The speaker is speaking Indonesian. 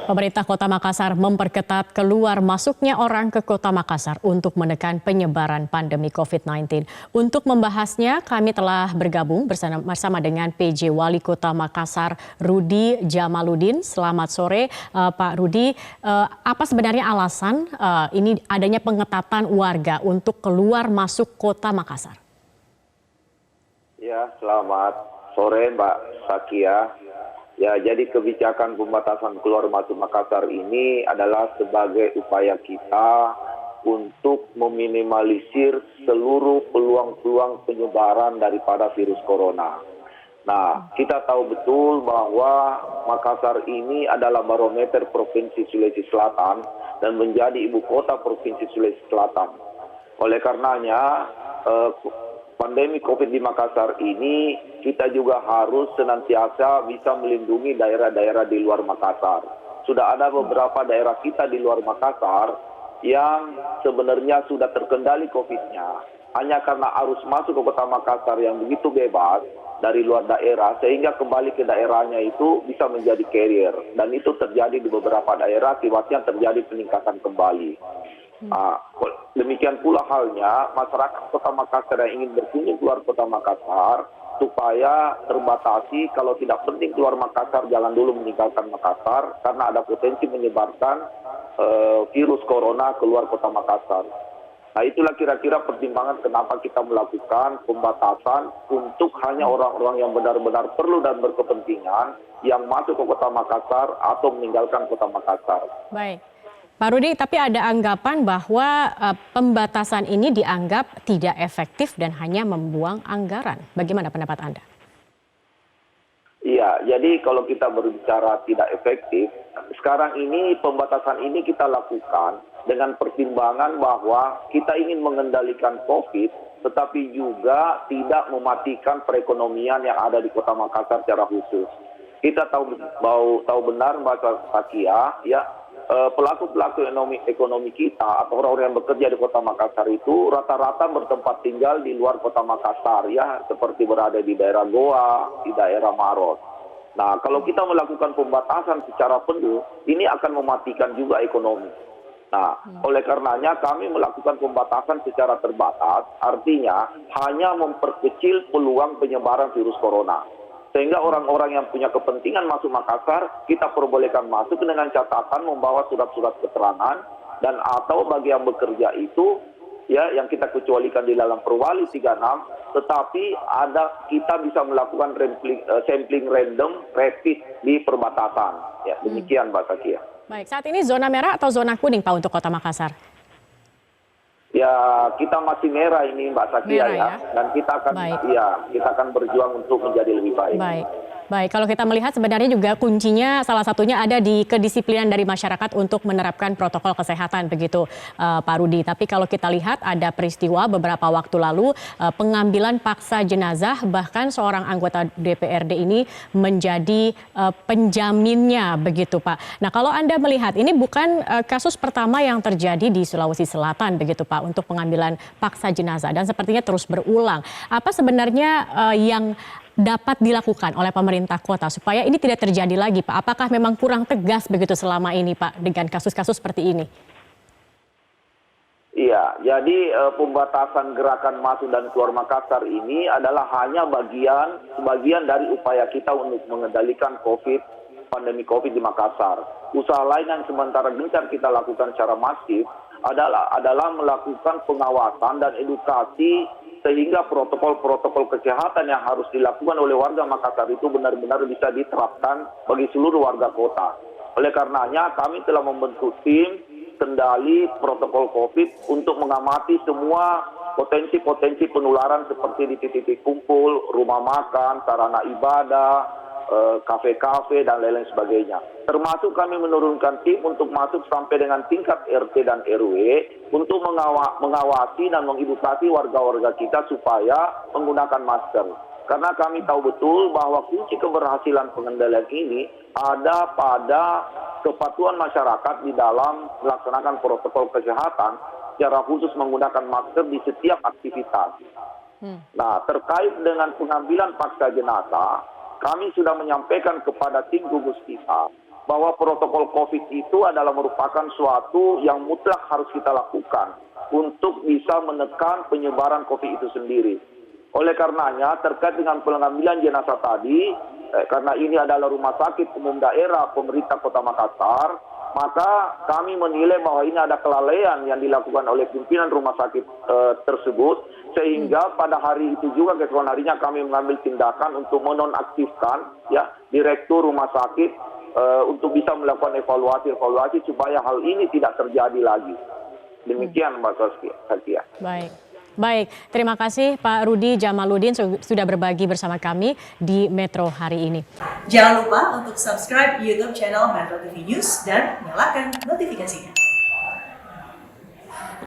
Pemerintah Kota Makassar memperketat keluar masuknya orang ke Kota Makassar untuk menekan penyebaran pandemi COVID-19. Untuk membahasnya, kami telah bergabung bersama dengan PJ Wali Kota Makassar, Rudi Jamaludin. Selamat sore, Pak Rudi. Apa sebenarnya alasan ini adanya pengetatan warga untuk keluar masuk Kota Makassar? Ya, selamat sore Mbak Sakia. Ya, jadi kebijakan pembatasan keluar masuk Makassar ini adalah sebagai upaya kita untuk meminimalisir seluruh peluang-peluang penyebaran daripada virus corona. Nah, kita tahu betul bahwa Makassar ini adalah barometer Provinsi Sulawesi Selatan dan menjadi ibu kota Provinsi Sulawesi Selatan. Oleh karenanya, pandemi COVID di Makassar ini kita juga harus senantiasa bisa melindungi daerah-daerah di luar Makassar. Sudah ada beberapa daerah kita di luar Makassar yang sebenarnya sudah terkendali COVID-nya. Hanya karena arus masuk ke kota Makassar yang begitu bebas dari luar daerah, sehingga kembali ke daerahnya itu bisa menjadi carrier. Dan itu terjadi di beberapa daerah, akibatnya terjadi peningkatan kembali. Demikian pula halnya masyarakat Kota Makassar yang ingin berkunjung keluar Kota Makassar supaya terbatasi, kalau tidak penting keluar Makassar jangan dulu meninggalkan Makassar karena ada potensi menyebarkan virus corona keluar Kota Makassar. Nah, itulah kira-kira pertimbangan kenapa kita melakukan pembatasan untuk hanya orang-orang yang benar-benar perlu dan berkepentingan yang masuk ke Kota Makassar atau meninggalkan Kota Makassar. Baik. Pak Rudi, tapi ada anggapan bahwa pembatasan ini dianggap tidak efektif dan hanya membuang anggaran. Bagaimana pendapat Anda? Iya, jadi kalau kita berbicara tidak efektif, sekarang ini pembatasan ini kita lakukan dengan pertimbangan bahwa kita ingin mengendalikan COVID, tetapi juga tidak mematikan perekonomian yang ada di Kota Makassar secara khusus. Kita tahu benar Mbak Sakia, ya. Pelaku-pelaku ekonomi kita atau orang-orang yang bekerja di Kota Makassar itu rata-rata bertempat tinggal di luar Kota Makassar, ya, seperti berada di daerah Goa, di daerah Maros. Nah, kalau kita melakukan pembatasan secara penuh, ini akan mematikan juga ekonomi. Nah, oleh karenanya kami melakukan pembatasan secara terbatas, artinya hanya memperkecil peluang penyebaran virus corona. Sehingga orang-orang yang punya kepentingan masuk Makassar, kita perbolehkan masuk dengan catatan membawa surat-surat keterangan, dan atau bagi yang bekerja itu, ya, yang kita kecualikan di dalam Perwali 36, tetapi kita bisa melakukan sampling random rapid di perbatasan. Ya, demikian Mbak Sakia. Baik, saat ini zona merah atau zona kuning Pak untuk Kota Makassar? Ya, kita masih merah ini Mbak Sakia, ya. Dan kita akan berjuang untuk menjadi lebih baik. Baik, kalau kita melihat sebenarnya juga kuncinya salah satunya ada di kedisiplinan dari masyarakat untuk menerapkan protokol kesehatan, begitu Pak Rudi. Tapi kalau kita lihat ada peristiwa beberapa waktu lalu pengambilan paksa jenazah, bahkan seorang anggota DPRD ini menjadi penjaminnya, begitu Pak. Nah, kalau Anda melihat ini bukan kasus pertama yang terjadi di Sulawesi Selatan, begitu Pak, untuk pengambilan paksa jenazah dan sepertinya terus berulang. Apa sebenarnya yang dapat dilakukan oleh pemerintah kota supaya ini tidak terjadi lagi, Pak? Apakah memang kurang tegas begitu selama ini, Pak, dengan kasus-kasus seperti ini? Iya, jadi pembatasan gerakan masuk dan keluar Makassar ini adalah hanya sebagian dari upaya kita untuk mengendalikan pandemi COVID di Makassar. Usaha lain yang sementara gencar kita lakukan secara masif adalah melakukan pengawasan dan edukasi sehingga protokol-protokol kesehatan yang harus dilakukan oleh warga Makassar itu benar-benar bisa diterapkan bagi seluruh warga kota. Oleh karenanya kami telah membentuk tim kendali protokol COVID untuk mengamati semua potensi-potensi penularan seperti di titik-titik kumpul, rumah makan, sarana ibadah, kafe-kafe, dan lain-lain sebagainya. Termasuk kami menurunkan tim untuk masuk sampai dengan tingkat RT dan RW untuk mengawasi dan mengedukasi warga-warga kita supaya menggunakan masker. Karena kami tahu betul bahwa kunci keberhasilan pengendalian ini ada pada kepatuhan masyarakat di dalam melaksanakan protokol kesehatan, secara khusus menggunakan masker di setiap aktivitas. Nah, terkait dengan pengambilan paksa jenazah, kami sudah menyampaikan kepada tim gugus kita bahwa protokol COVID itu adalah merupakan suatu yang mutlak harus kita lakukan untuk bisa menekan penyebaran COVID itu sendiri. Oleh karenanya, terkait dengan pengambilan jenazah tadi, karena ini adalah rumah sakit umum daerah pemerintah Kota Makassar, maka kami menilai bahwa ini ada kelalaian yang dilakukan oleh pimpinan rumah sakit tersebut, sehingga pada hari itu juga keesokan harinya kami mengambil tindakan untuk menonaktifkan ya direktur rumah sakit untuk bisa melakukan evaluasi supaya hal ini tidak terjadi lagi. Demikian Mbak Saskia. Baik, terima kasih Pak Rudi Jamaludin sudah berbagi bersama kami di Metro hari ini. Jangan lupa untuk subscribe YouTube channel Metro TV News dan nyalakan notifikasinya.